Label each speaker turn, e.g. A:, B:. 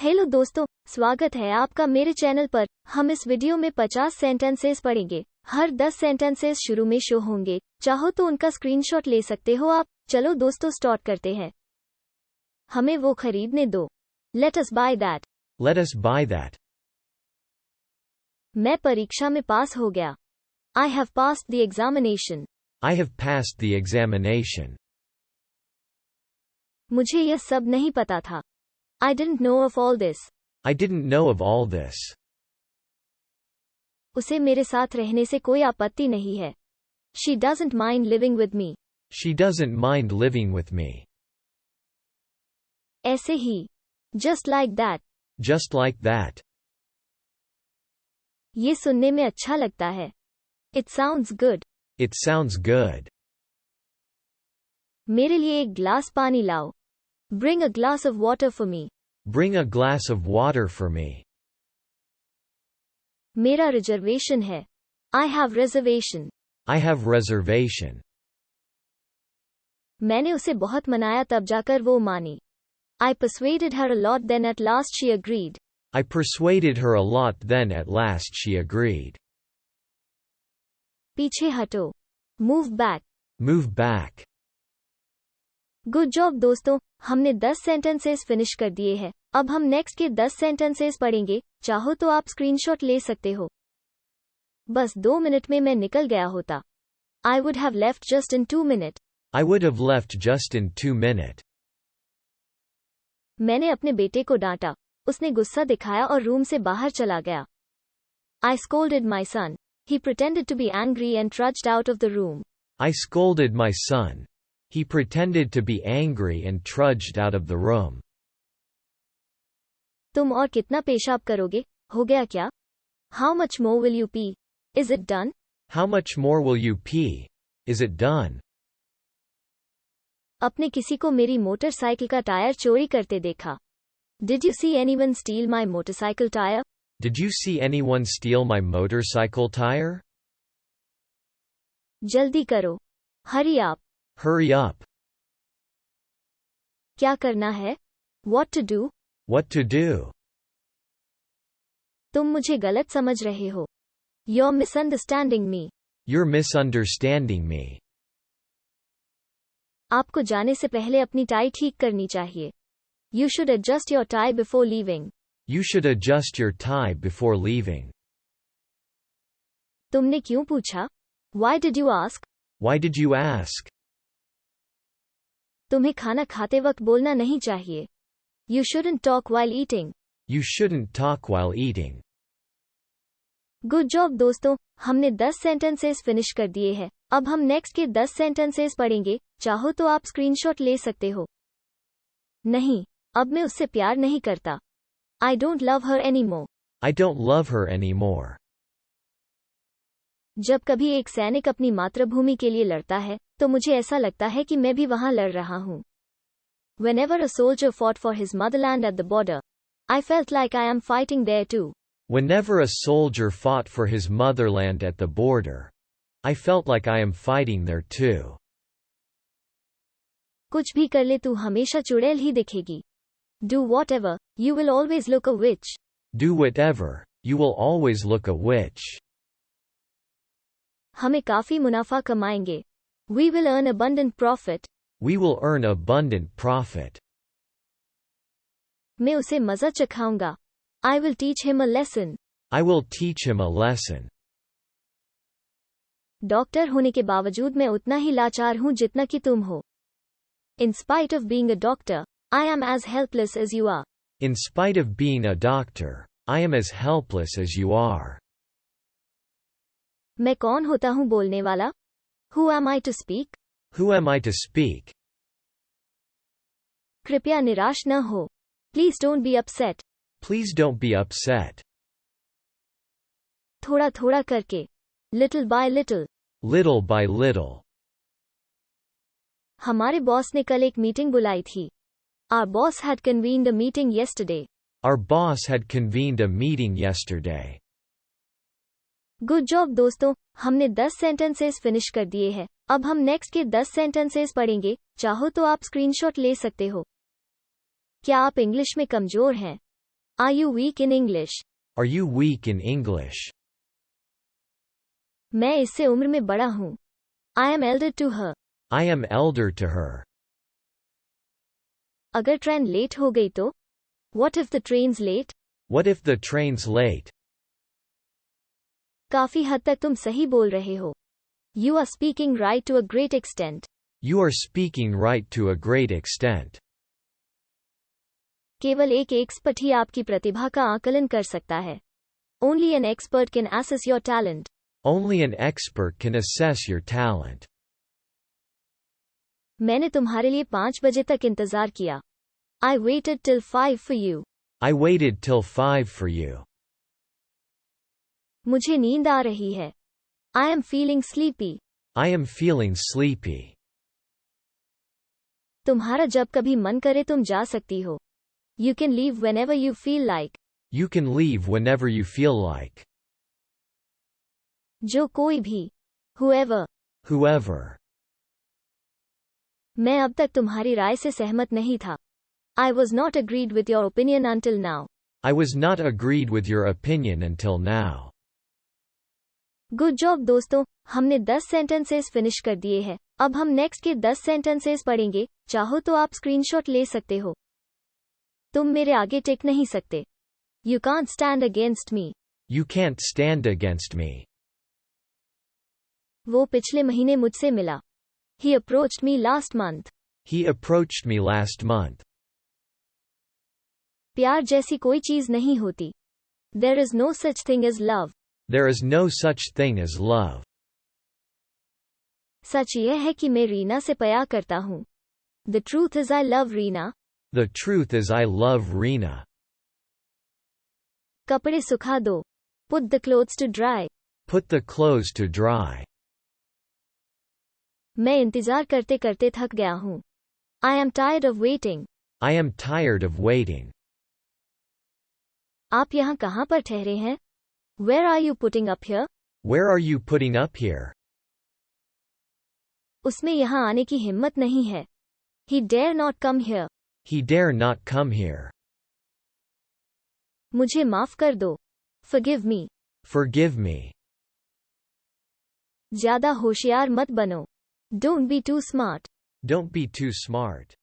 A: Hello दोस्तों, स्वागत है आपका मेरे चैनल पर। हम इस वीडियो में 50 सेंटेंसेस पढ़ेंगे। हर 10 सेंटेंसेस शुरू में शो होंगे। चाहो तो उनका स्क्रीनशॉट ले सकते हो आप। चलो दोस्तों स्टार्ट करते हैं। हमें वो खरीदने दो। Let us by that.
B: Let us buy that.
A: मैं परीक्षा में पास हो गया। I have passed the examination.
B: I have passed the examination.
A: मुझे यह सब नहीं पता था। I didn't know of all this.
B: I didn't know of all this.
A: उसे मेरे साथ रहने से कोई आपत्ति नहीं है। She doesn't mind living with me.
B: She doesn't mind living with me.
A: ऐसे ही। Just like that.
B: Just like that.
A: ये सुनने में अच्छा लगता है। It sounds good.
B: It sounds good.
A: मेरे लिए एक ग्लास पानी लाओ। Bring a glass of water for me.
B: Bring a glass of water for me.
A: मेरा रिजर्वेशन है। I have reservation.
B: I have reservation.
A: मैंने उसे बहुत मनाया तब जाकर वो मानी। आई persuaded her a lot then at last she agreed.
B: I persuaded her a lot then at last she agreed.
A: पीछे हटो। Move back.
B: Move back.
A: Good job दोस्तों, हमने 10 सेंटेंसेस फिनिश कर दिए हैं। अब हम नेक्स्ट के 10 सेंटेंसेस पढ़ेंगे। चाहो तो आप स्क्रीनशॉट ले सकते हो। बस 2 मिनट में मैं निकल गया होता। I would have left just in 2 minute.
B: I would have left just in 2 minutes.
A: मैंने अपने बेटे को डांटा। उसने गुस्सा दिखाया और रूम से बाहर चला गया। आई scolded my son. He pretended to be angry and trudged out of the room.
B: I scolded my son. He pretended to be angry and trudged out of the room.
A: तुम और कितना पेशाब करोगे? हो गया क्या? How much more will you pee? Is it done?
B: How much more will you pee? Is it done?
A: अपने किसी को मेरी मोटरसाइकिल का टायर चोरी करते देखा। Did you see anyone steal my motorcycle tire?
B: Did you see anyone steal my motorcycle tire?
A: जल्दी करो। Hurry up.
B: Hurry up.
A: क्या करना है? What to do?
B: What to do?
A: तुम मुझे गलत समझ रहे हो। You're misunderstanding me.
B: You're misunderstanding me.
A: आपको जाने से पहले अपनी टाई ठीक करनी चाहिए। You should adjust your tie before leaving.
B: You should adjust your tie before leaving.
A: तुमने क्यों पूछा? Why did you ask?
B: Why did you ask?
A: तुम्हें खाना खाते वक्त बोलना नहीं चाहिए। You shouldn't talk while eating.
B: You shouldn't talk while eating.
A: Good job दोस्तों, हमने 10 सेंटेंसेस फिनिश कर दिए हैं। अब हम नेक्स्ट के 10 सेंटेंसेस पढ़ेंगे। चाहो तो आप स्क्रीनशॉट ले सकते हो। नहीं, अब मैं उससे प्यार नहीं करता। I don't love her anymore.
B: I don't love her anymore.
A: जब कभी एक सैनिक अपनी मातृभूमि के लिए लड़ता है, तो मुझे ऐसा लगता है कि मैं भी वहां लड़ रहा हूं। Whenever a soldier fought for his motherland at the border, I felt like I am fighting there too.
B: Whenever a soldier fought for his motherland at the border, I felt like I am fighting there too.
A: कुछ भी कर ले तू हमेशा चुड़ैल ही दिखेगी। Do whatever, you will always look a witch.
B: Do whatever, you will always look a witch.
A: हमें काफी मुनाफा कमाएंगे। We will earn abundant profit.
B: We will earn abundant profit.
A: मैं उसे मजा चखाऊंगा। I will teach him a lesson.
B: I will teach him a lesson.
A: Doctor होने के बावजूद मैं उतना ही लाचार हूं जितना कि तुम हो। In spite of being a doctor, I am as helpless as you are.
B: In spite of being a doctor, I am as helpless as you are.
A: मैं कौन होता हूं बोलने वाला? Who am I to speak?
B: Who am I to speak?
A: कृपया निराश न हो। Please don't be upset.
B: Please don't be upset.
A: थोड़ा थोड़ा करके। Little by little.
B: Little by little.
A: हमारे बॉस ने कल एक मीटिंग बुलाई थी। Our boss had convened a meeting yesterday.
B: Our boss had convened a meeting yesterday.
A: Good job दोस्तों, हमने 10 सेंटेंसेस फिनिश कर दिए हैं। अब हम नेक्स्ट के 10 सेंटेंसेस पढ़ेंगे। चाहो तो आप स्क्रीनशॉट ले सकते हो। क्या आप इंग्लिश में कमजोर हैं? Are you weak in English?
B: Are you weak in English?
A: मैं इससे उम्र में बड़ा हूँ. I am elder to her.
B: I am elder to her.
A: अगर ट्रेन लेट हो गई तो? What if the train's late?
B: What if the train's late?
A: काफी हद तक तुम सही बोल रहे हो. You are speaking right to a great extent.
B: You are speaking right to a great extent.
A: केवल एक एक्सपर्ट ही आपकी प्रतिभा का आकलन कर सकता है. Only an expert can assess your talent.
B: Only an expert can assess your talent.
A: मैंने तुम्हारे लिए 5 बजे तक इंतजार किया. I waited till 5 for you.
B: I waited till 5 for you.
A: मुझे नींद आ रही है. I am feeling sleepy.
B: I am feeling sleepy.
A: तुम्हारा जब कभी मन करे तुम जा सकती हो. You can leave whenever you feel like.
B: You can leave whenever you feel like.
A: जो कोई भी. Whoever.
B: Whoever.
A: मैं अब तक तुम्हारी राय से सहमत नहीं था. I was not agreed with your opinion until now.
B: I was not agreed with your opinion until now.
A: Good job दोस्तों, हमने 10 सेंटेंसेस फिनिश कर दिए हैं. अब हम नेक्स्ट के 10 सेंटेंसेस पढ़ेंगे. चाहो तो आप स्क्रीनशॉट ले सकते हो. तुम मेरे आगे टिक नहीं सकते. You can't stand against me.
B: You can't stand against me.
A: वो पिछले महीने मुझसे मिला. He approached me last month.
B: He approached me last month.
A: प्यार जैसी कोई चीज नहीं होती. There is no such thing as love.
B: There is no such thing as love.
A: सच यह है कि मैं रीना से प्यार करता हूँ. The truth is I love Reena.
B: The truth is I love Reena.
A: कपड़े सुखा दो. Put the clothes to dry.
B: Put the clothes to dry.
A: मैं इंतजार करते करते थक गया हूँ. I am tired of waiting.
B: I am tired of waiting.
A: आप यहाँ कहाँ पर ठहरे हैं? Where are you putting up here?
B: Where are you putting up here?
A: उसमें यहाँ आने की हिम्मत नहीं है. He dare not come here.
B: He dare not come here.
A: मुझे माफ कर दो. Forgive me.
B: Forgive me.
A: ज्यादा होशियार मत बनो. Don't be too smart.
B: Don't be too smart.